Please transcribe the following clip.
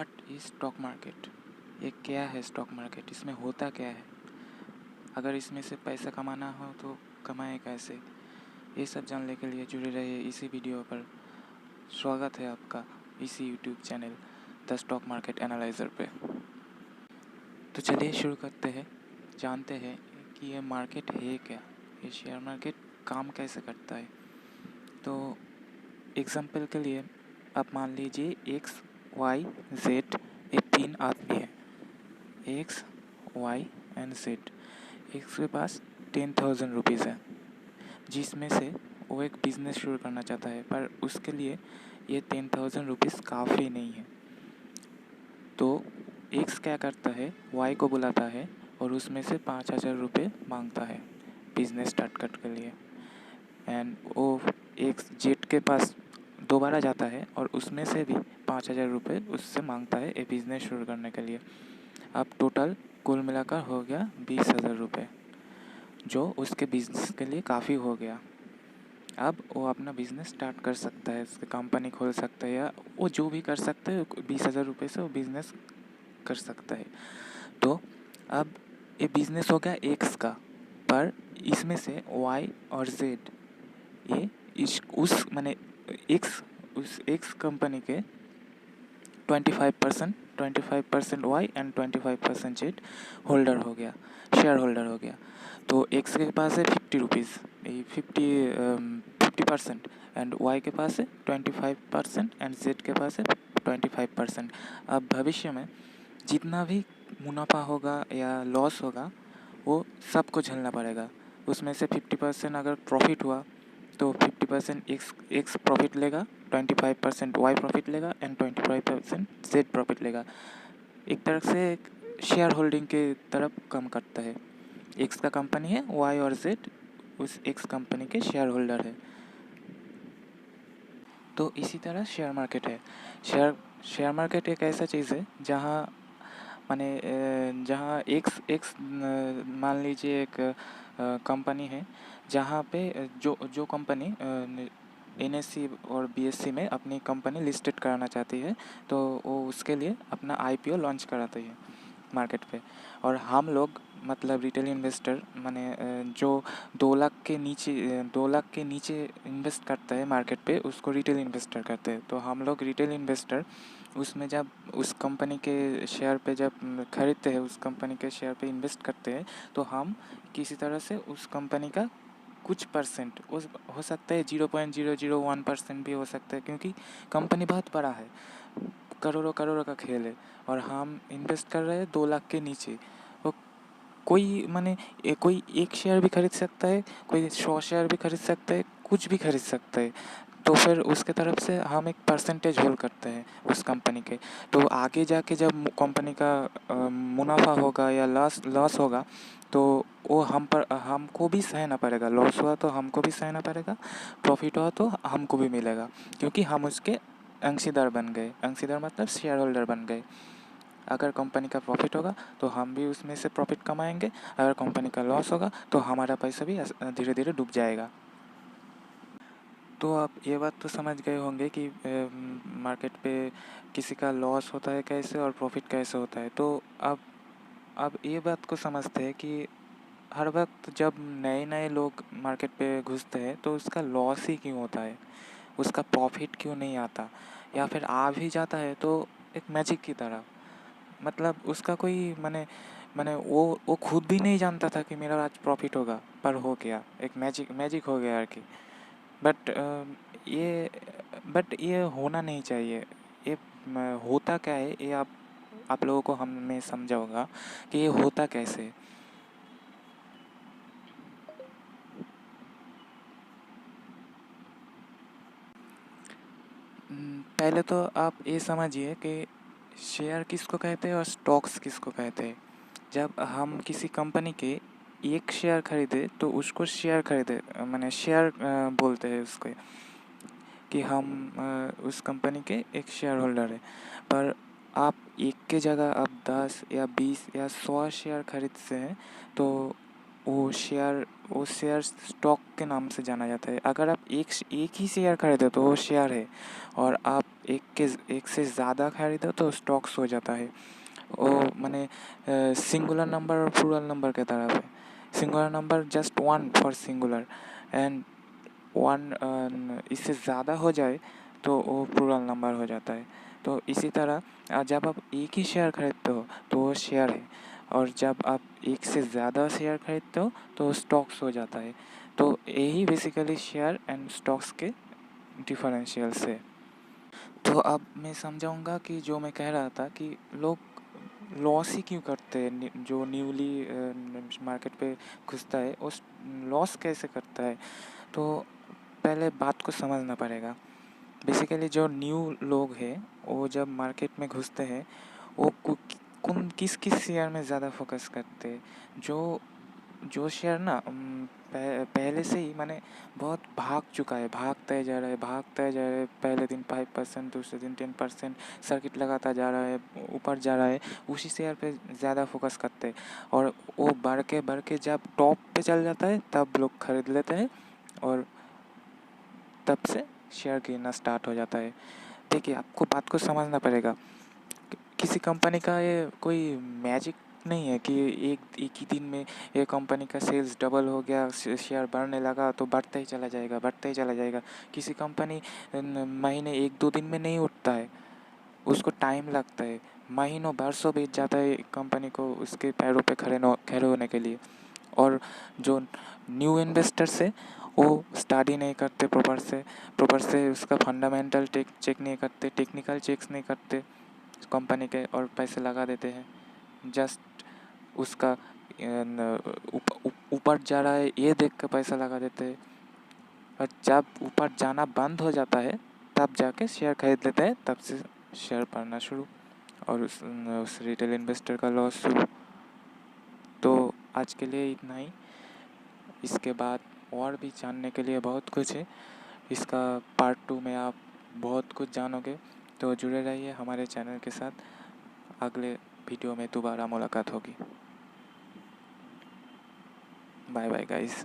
What is stock market? ये क्या है स्टॉक मार्केट? इसमें होता क्या है? अगर इसमें से पैसा कमाना हो तो कमाए कैसे? ये सब जानने के लिए जुड़े रहिए इसी वीडियो पर। स्वागत है आपका इसी YouTube channel the stock market analyser पे। तो चलिए शुरू करते हैं, जानते हैं कि ये मार्केट है क्या, ये शेयर मार्केट काम कैसे करता है। तो एग्जाम्पल के लिए आप मान लीजिए एक्स वाई जेड, ये 3 आदमी हैं। X Y and Z. X के पास 10,000 रुपीज़ है, जिसमें से वो एक बिज़नेस शुरू करना चाहता है, पर उसके लिए ये 10,000 रुपीज़ काफ़ी नहीं है। तो एक्स क्या करता है, वाई को बुलाता है और उसमें से 5,000 रुपये मांगता है बिज़नेस स्टार्ट करने के लिए। एंड वो एक्स जेड के पास दोबारा जाता है और उसमें से भी 5,000 रुपये उससे मांगता है ये बिज़नेस शुरू करने के लिए। अब टोटल कुल मिलाकर हो गया 20,000 रुपये, जो उसके बिज़नेस के लिए काफ़ी हो गया। अब वो अपना बिज़नेस स्टार्ट कर सकता है, उसकी कंपनी खोल सकता है, या वो जो भी कर सकता है 20,000 रुपये से वो बिज़नेस कर सकता है। तो अब ये बिज़नेस हो गया एक्स का, पर इसमें से वाई और जेड ये उस माने उस एक्स कंपनी के 25% वाई एंड 25% जेड होल्डर हो गया, शेयर होल्डर हो गया। तो एक्स के पास है 50 रुपीज़, 50% एंड वाई के पास है 25% एंड जेड के पास है 25%। अब भविष्य में जितना भी मुनाफा होगा या लॉस होगा वो सबको झेलना पड़ेगा। उसमें से 50% अगर प्रॉफिट हुआ तो 50% एक्स प्रॉफिट लेगा, 25% वाई प्रॉफिट लेगा एंड 25% जेड प्रॉफिट लेगा। एक तरह से शेयर होल्डिंग के तरफ कम करता है। एक्स का कंपनी है, वाई और जेड उस एक्स कंपनी के शेयर होल्डर है। तो इसी तरह शेयर मार्केट है। शेयर मार्केट एक ऐसा चीज़ है जहाँ माने जहाँ एक्स एक्स मान लीजिए एक कंपनी है, जहाँ पे जो कंपनी एनएससी और बीएससी में अपनी कंपनी लिस्टेड कराना चाहती है, तो वो उसके लिए अपना आईपीओ लॉन्च कराती है मार्केट पे। और हम लोग मतलब रिटेल इन्वेस्टर माने जो 2 लाख के नीचे इन्वेस्ट करता है मार्केट पे, उसको रिटेल इन्वेस्टर कहते हैं। तो हम लोग रिटेल इन्वेस्टर उसमें जब उस कंपनी के शेयर पे जब खरीदते हैं, उस कंपनी के शेयर पे इन्वेस्ट करते हैं, तो हम किसी तरह से उस कंपनी का कुछ परसेंट हो सकता है, 0.001% भी हो सकता है, क्योंकि कंपनी बहुत बड़ा है, करोड़ों करोड़ों का खेल है। और हम इन्वेस्ट कर रहे हैं 2 लाख के नीचे। वो कोई माने कोई एक शेयर भी खरीद सकता है, कोई 100 शेयर भी खरीद सकता है, कुछ भी खरीद सकता है। तो फिर उसके तरफ से हम एक परसेंटेज होल्ड करते हैं उस कंपनी के। तो आगे जाके जब कंपनी का मुनाफा होगा या लॉस होगा, तो वो हमको भी सहना पड़ेगा। लॉस हुआ तो हमको भी सहना पड़ेगा, प्रॉफिट हुआ तो हमको भी मिलेगा, क्योंकि हम उसके अंशीदार बन गए। अंशीदार मतलब शेयर होल्डर बन गए। अगर कंपनी का प्रॉफिट होगा तो हम भी उसमें से प्रॉफिट कमाएंगे, अगर कंपनी का लॉस होगा तो हमारा पैसा भी धीरे धीरे डूब जाएगा। तो आप ये बात तो समझ गए होंगे कि मार्केट पे किसी का लॉस होता है कैसे और प्रॉफिट कैसे होता है। तो अब ये बात को समझते हैं कि हर वक्त जब नए नए लोग मार्केट पे घुसते हैं तो उसका लॉस ही क्यों होता है, उसका प्रॉफिट क्यों नहीं आता, या फिर आ भी जाता है तो एक मैजिक की तरह। मतलब उसका कोई माने माने वो खुद भी नहीं जानता था कि मेरा आज प्रॉफिट होगा, पर हो गया, एक मैजिक हो गया यार कि। बट ये ये होना नहीं चाहिए। ये होता क्या है, ये आप लोगों को हमने समझा होगा कि ये होता कैसे। पहले तो आप ये समझिए कि शेयर किसको कहते हैं और स्टॉक्स किसको कहते हैं। जब हम किसी कंपनी के एक शेयर खरीदे तो उसको शेयर खरीदे माने शेयर बोलते हैं उसको, कि हम उस कंपनी के एक शेयर होल्डर है। पर आप एक के जगह आप 10 या 20 या 100 शेयर खरीदते हैं तो वो शेयर स्टॉक के नाम से जाना जाता है। अगर आप एक ही शेयर खरीदे तो वो शेयर है, और आप एक से ज़्यादा खरीदो तो स्टॉक्स हो जाता है। वो माने सिंगुलर नंबर और प्लूरल नंबर के तरफ है। Singular number just one for singular and one इससे ज़्यादा हो जाए तो वो प्लूरल नंबर हो जाता है। तो इसी तरह जब आप एक ही शेयर खरीदते हो तो वो शेयर है, और जब आप एक से ज़्यादा शेयर खरीदते हो तो स्टॉक्स हो जाता है। तो यही बेसिकली शेयर एंड स्टॉक्स के डिफरेंशियल्स है। तो अब मैं समझाऊंगा कि जो मैं कह रहा था कि लोग लॉस ही क्यों करते हैं। जो न्यूली मार्केट पे घुसता है उस लॉस कैसे करता है, तो पहले बात को समझना पड़ेगा। बेसिकली जो न्यू लोग हैं वो जब मार्केट में घुसते हैं वो किस किस शेयर में ज़्यादा फोकस करते हैं। जो जो शेयर ना पहले से ही माने बहुत भाग चुका है, भागता जा रहा है। पहले दिन 5%, दूसरे दिन 10% सर्किट लगाता जा रहा है, ऊपर जा रहा है, उसी शेयर पे ज़्यादा फोकस करते हैं। और वो बढ़ के जब टॉप पे चल जाता है तब लोग खरीद लेते हैं और तब से शेयर गिरना स्टार्ट हो जाता है। देखिए, आपको बात को समझना पड़ेगा। किसी कंपनी का ये कोई मैजिक नहीं है कि एक ही दिन में ये कंपनी का सेल्स डबल हो गया, शेयर बढ़ने लगा तो बढ़ता ही चला जाएगा। किसी कंपनी महीने 1-2 दिन में नहीं उठता है, उसको टाइम लगता है, महीनों बरसों बीत जाता है कंपनी को उसके पैरों पे खड़े होने के लिए। और जो न्यू इन्वेस्टर्स है वो स्टडी नहीं करते प्रॉपर से उसका फंडामेंटल चेक नहीं करते, टेक्निकल चेक्स नहीं करते कंपनी के, और पैसे लगा देते हैं। जस्ट उसका ऊपर जा रहा है ये देख कर पैसा लगा देते हैं, और जब ऊपर जाना बंद हो जाता है तब जाके शेयर खरीद लेते हैं, तब से शेयर बढ़ना शुरू और उस रिटेल इन्वेस्टर का लॉस शुरू। तो आज के लिए इतना ही। इसके बाद और भी जानने के लिए बहुत कुछ है। इसका पार्ट 2 में आप बहुत कुछ जानोगे, तो जुड़े रहिए हमारे चैनल के साथ। अगले वीडियो में दोबारा मुलाकात होगी। Bye bye guys.